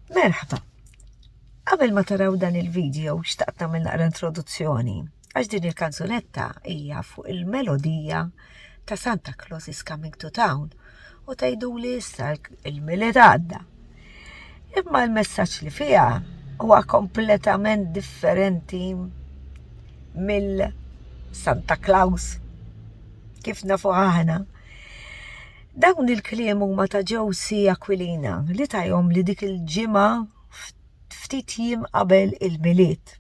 Merħba, qabel ma taraw dan il-video xtaqt nagħmel naqra introduzzjoni għax din il-kanzunetta hija fuq il-melodija ta' Santa Claus is Coming to Town u tgħiduli issa il-miliet għadda. Imma l-messaġġ li fiha huwa kompletament differenti mill-Santa Claus kif nafu aħna. Dawn il-kliem huma ta' Josie Aquilina li tajhom li dik il-ġimgħa ftit jiem qabel il-miliet.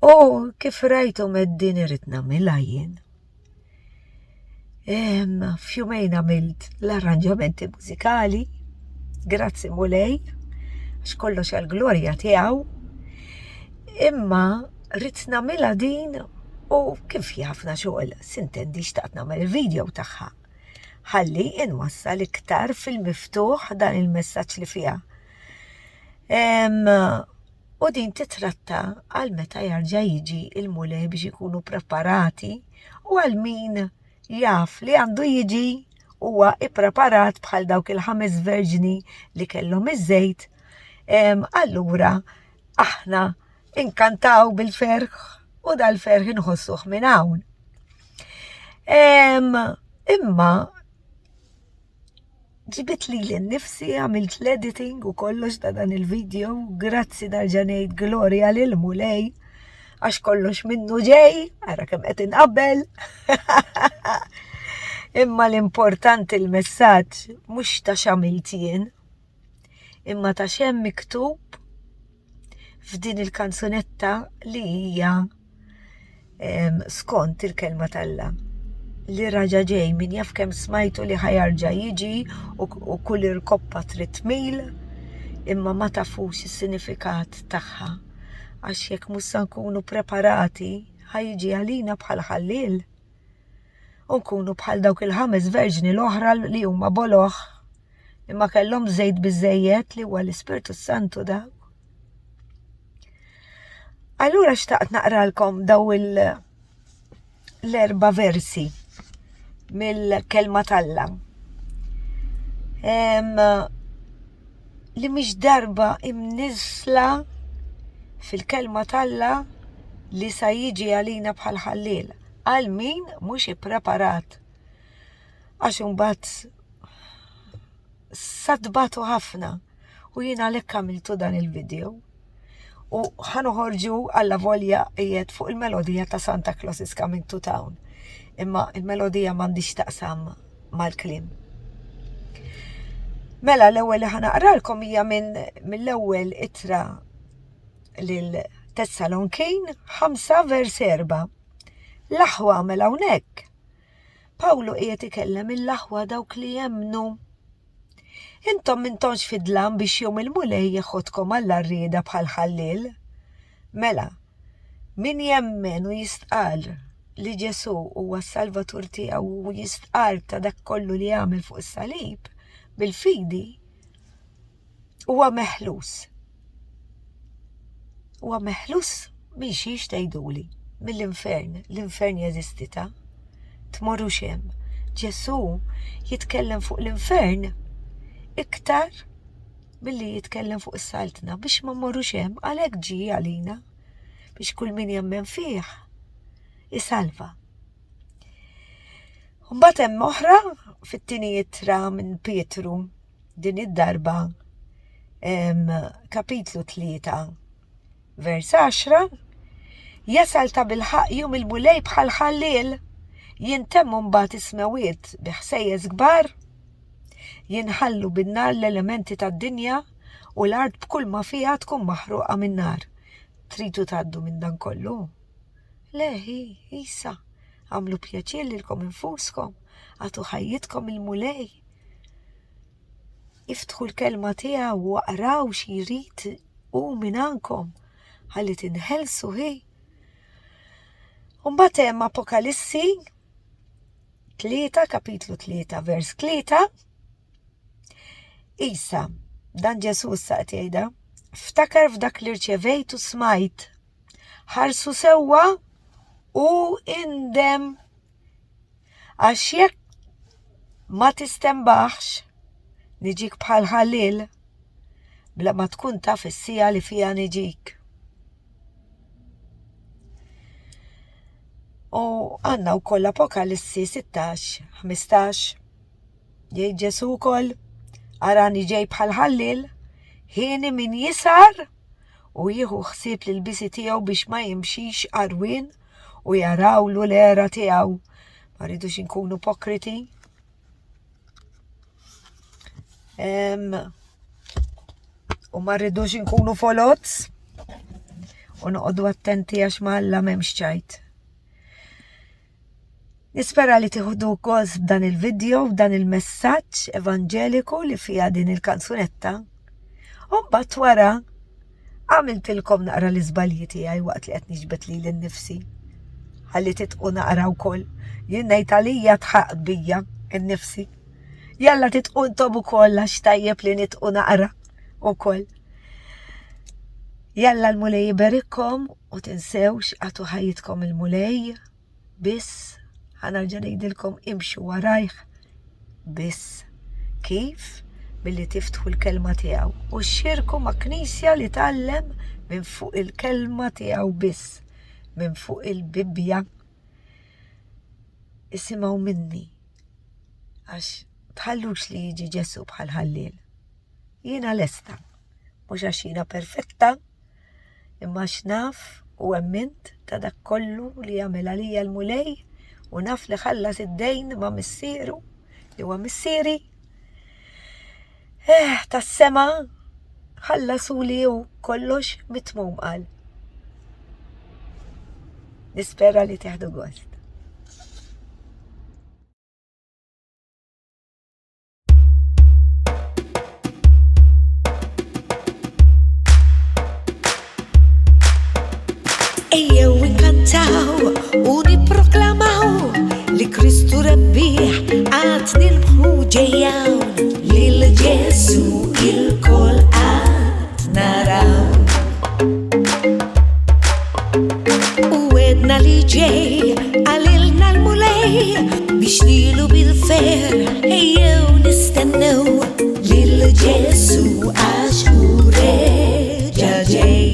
U kif rajthom din irid nagħmilha jien. F'jumejn għamilt l-arranġamenti mużikali, grazzi Mulej, għax kollox għall-glorja tiegħu, imma rrid nagħmilha din u kif ħafna xogħol sintendi xtaqt nagħmel il-video tagħha. Ħalli inwassal iktar fil-miftuħ dan il-messaġġ li fiha. U din titratta għal meta jarġa' jiġi il-Mulej biex ikunu preparati u għal min jaf li għandu jiġi huwa ippreparat bħal dawk il-5 verġini li kellhom iż-żejt. Allura aħna inkantaw bil-ferħ u dal-ferħ inħossuh minn hawn. Imma ġibit li l-nifsi għamilt l-editing u kollox ta' dan il-video, grazzi darġanejt Gloria lil-Mulej, għax kollox minnu ġej, għara kem qed inqabbel. Imma l-importanti l-messaġġ mhux ta' x'għamilt jien, imma ta' xemm miktub f'din il-kanzunetta li hija skont il-kelma tal-Alla. Li raġa ġej min jaf kemm smajtu li ħajarġa jiġi u kull irkoppa trid tmil, imma ma tafux is-sinifikat tagħha għax jekk mhux se nkunu preparati ħajġi għalina bħal ħalliel. U nkunu bħal dawk il-5 verġni l-oħra li huma boloħ imma kellhom żejt biżejjed li huwa l-Ispirtu Santu dawk. Allura xtaqt naqralkom daw l-4 versi mill-kelma tal-Alla. Li mhix darba imnisla fil-kelma tal-Alla li sa jiġi għalina bħal ħalliel għal min mhux ippreparat. Għax imbagħad sadbatu ħafna u jien għalhekk għamiltu dan il-video. U ħanoħorġu alla volja qiegħed fuq il-melodija ta' Santa Claus is Coming to Town. Imma il-melodija m'għandix taqsam mal-kliem. Mela l-ewwel li ħanaqralkom hija mill-ewwel ittra lil Tessalonkin 5 vers 4. L-aħwa mela hawnhekk. Pawlu qiegħed ikellem il-aħwa dawk li jemmnu. Intom m'intomx fidlan biex jum il-Mulej jieħodkom għall-arrieda bħal ħalliel. Mela, min jemmen u jistqal li Ġesu huwa s-Salvatur tiegħu u jistqal ta' dak kollu li jagħmel fuq is-salib bil-fidi huwa meħlus. Huwa meħlus biex jixtejduli mill-infern. L-infern jeżisti ta' tmorrux hemm. Ġesu jitkellem fuq l-infern iktar milli jitkellem fuq is-saltna biex ma mmorrux hemm għalhekk ġie għalina biex kull min jemmen fih isalva. Mbagħad hemm oħra fit-tieni ittra minn Pietru din id-darba kapitlu 3 vers 10 jasal ta' bil-ħaq jum il-Mulej bħal ħalliel jintemmu mbagħad ismewiet bi ħsejjeż kbar jinħallu bin-nar l-elementi tad-dinja u l-art b'kull ma fiha tkun maħruqa min-nar. Tridu tgħaddu minn dan kollu? Leħi, Isa, għamlu pjaċir lilkom infuskom, għatu ħajjitkom il-Mulej. Iftħu l-kelma tiegħu u aqraw xi jrid hu minn għandkom ħalli tinħelsu hi. Mbagħad hemm Apokalissi 3 kapitlu 3 vers 3. Isa, dan Ġesu issa qed jgħidha, ftakar f'dak li rċevejtu smajt, ħarsu sewwa u indem għax jekk ma tistembaħx niġik bħal ħalliel bla ma tkun taf is-sija li fija niġik. U għanna u koll Apokalissi 16-15. Jgħid Ġesu wkoll, arani ġej bħal ħallil, ħieni min jisar u jieħu ħsieb l-bisi tiegħu biex ma jimxix qarwien u jarawlu l-era tiegħu. Ma rridux inkunu ipokriti. U ma rridux inkunu folots. U noqogħdu attenti għax Alla m'hemmx ċajt. Nispera li tieħdu gost b'dan il-video, b'dan il-messaġġ evanġeliku li fiha din il-kanzunetta. U mbagħad wara għamiltilkom naqra l-iżbalji tiegħi waqt li qed niġbed lili nnifsi. Ħalli titqu naqra wkoll. Jien ngħid għalija tħaqq bija nnifsi. Jalla titqu intom ukoll għax tajjeb li nitqu naqra ukoll. Jalla l-mulej jiberikkom u tinsewx għatu ħajjitkom il-mulej biss. Ħanerġa' ngħidilkom imxu warajh biss. Kif? Billi tiftħu l-kelma tiegħu u xxirku ma' knisja li tgħallem minn fuq il-kelma tiegħu biss, minn fuq il-Bibbja. Isimgħu minni għax tħallux li jiġi Ġesu bħal ħallil. Jiena lesta, mhux għax jiena perfetta, imma x'naf u emmint ta' dak kollu li jagħmel għalija l-mulej u naf li ħallas id-dejn ma' missieru li huwa missieri. Tas-sema ħallasuli u kollox mitmum qal. Nispera li tieħdu gost. Ejjew inkantaw u nipproklamaw li Kristu rebbieħ għad nilbħu ġejjaw lil Ġesu il-kol għad naraw. U għedna li ġej għalilna l-mulej biex lilu bil-fer ejjew nistennew lil Ġesu għax u reġa ġej.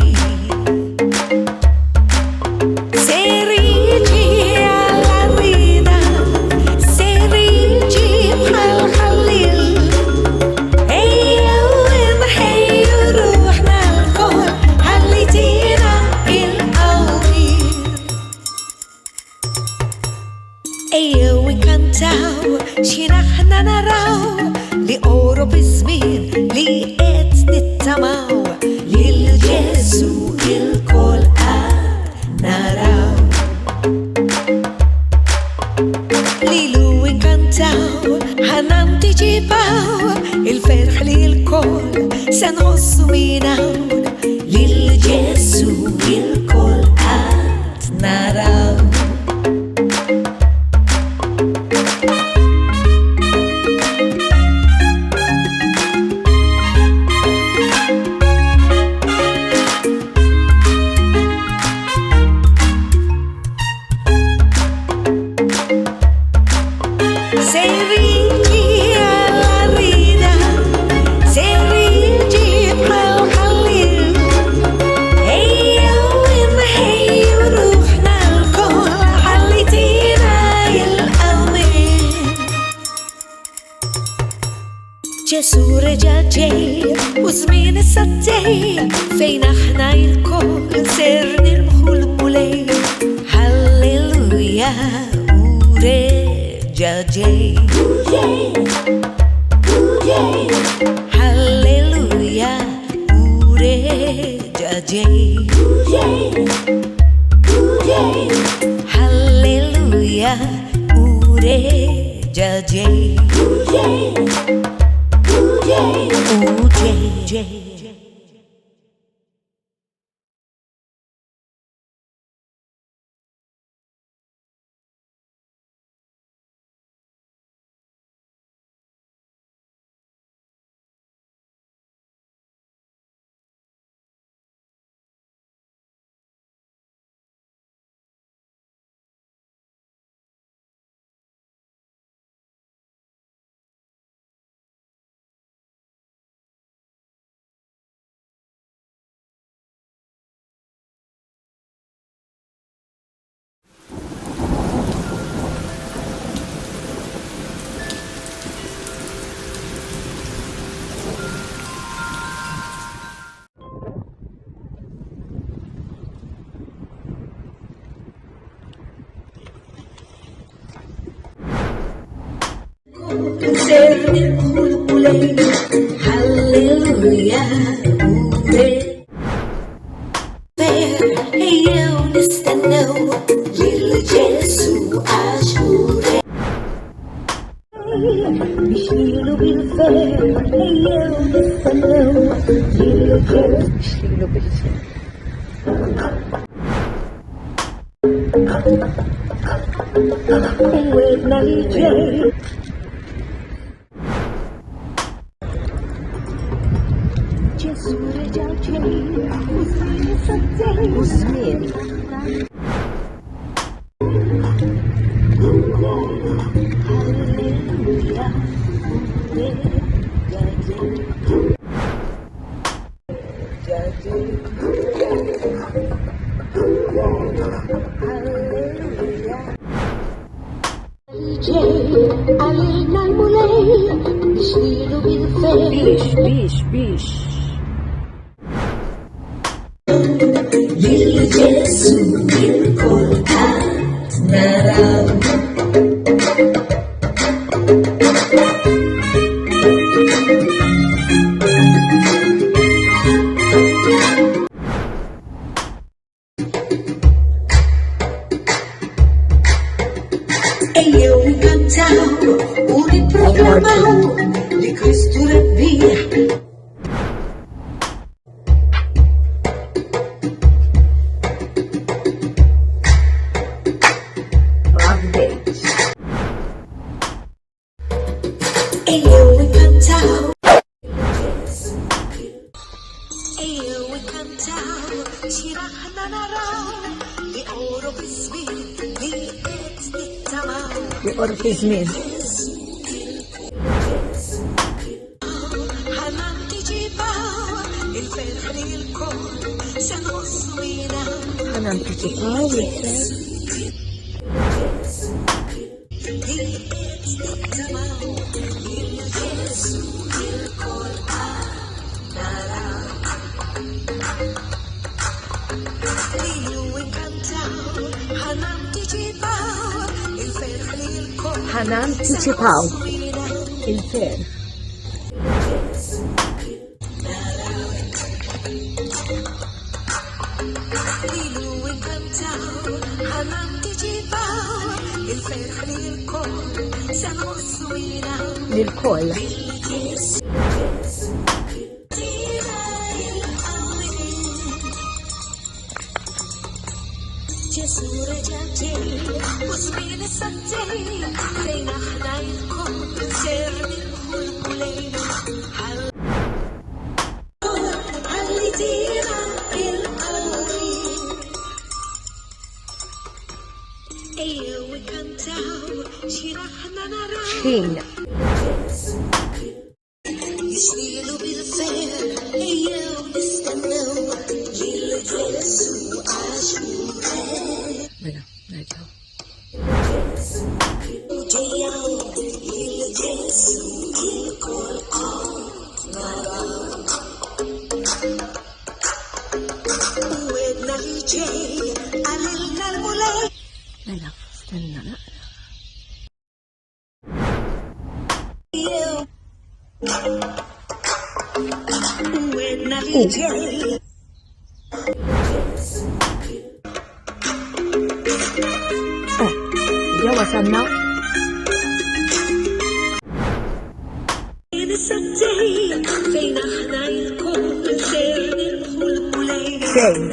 Ejjew inkantaw x'jiena aħna naraw li qorob iż-żmien li qed nittamaw lil Ġesu il-kol qed naraw. Lilu inkantaw ħanantiċipaw il-ferħ li l-kol se nħossu min hawn lil Ġesu il-kol qed naraw. Ġesu reġa ġej u żmien issa ġej fejn aħna l-kol ser nilbħu l-mulej. Halleluja u reġa ġej. Halleluja u reġa ġej. Halleluja u reġa ġej. هي ونستناو للجاسو عاشور نشيلو بالخير هي ونستناو للجاسو نشيلو بالخير وين الجاي جاسو رجع جاي وزمين صدق وزمين علينا المولاي نشيلو بالخير بيش للجاسو الكل نراو أيوة وكنتاو ونتبرماو لكريستو ربيع أيوة وكنتاو أيوة وكنتاو شيرحنا نراو لأوروب الزمين بقرب زمين حنان تجيبها الفرح للكل سنقص وينام حنان تجيبها حنان تجيبها الفرح للكل جسور جاتي وزمين السنتي بين احنا الكل سيرني الكلين عليتينا القوي ايوه وكنتاو شيرحنا نرى شين يشيلوا بالخير ايوه ونستناو للجاسو عاشور بلا نرجع وجياو للجاسو الكل وين الجاي علينا المولاي بلا استنى لا وين الجاي يا وصلنا فين احنا الكل سير ندخل مولين فين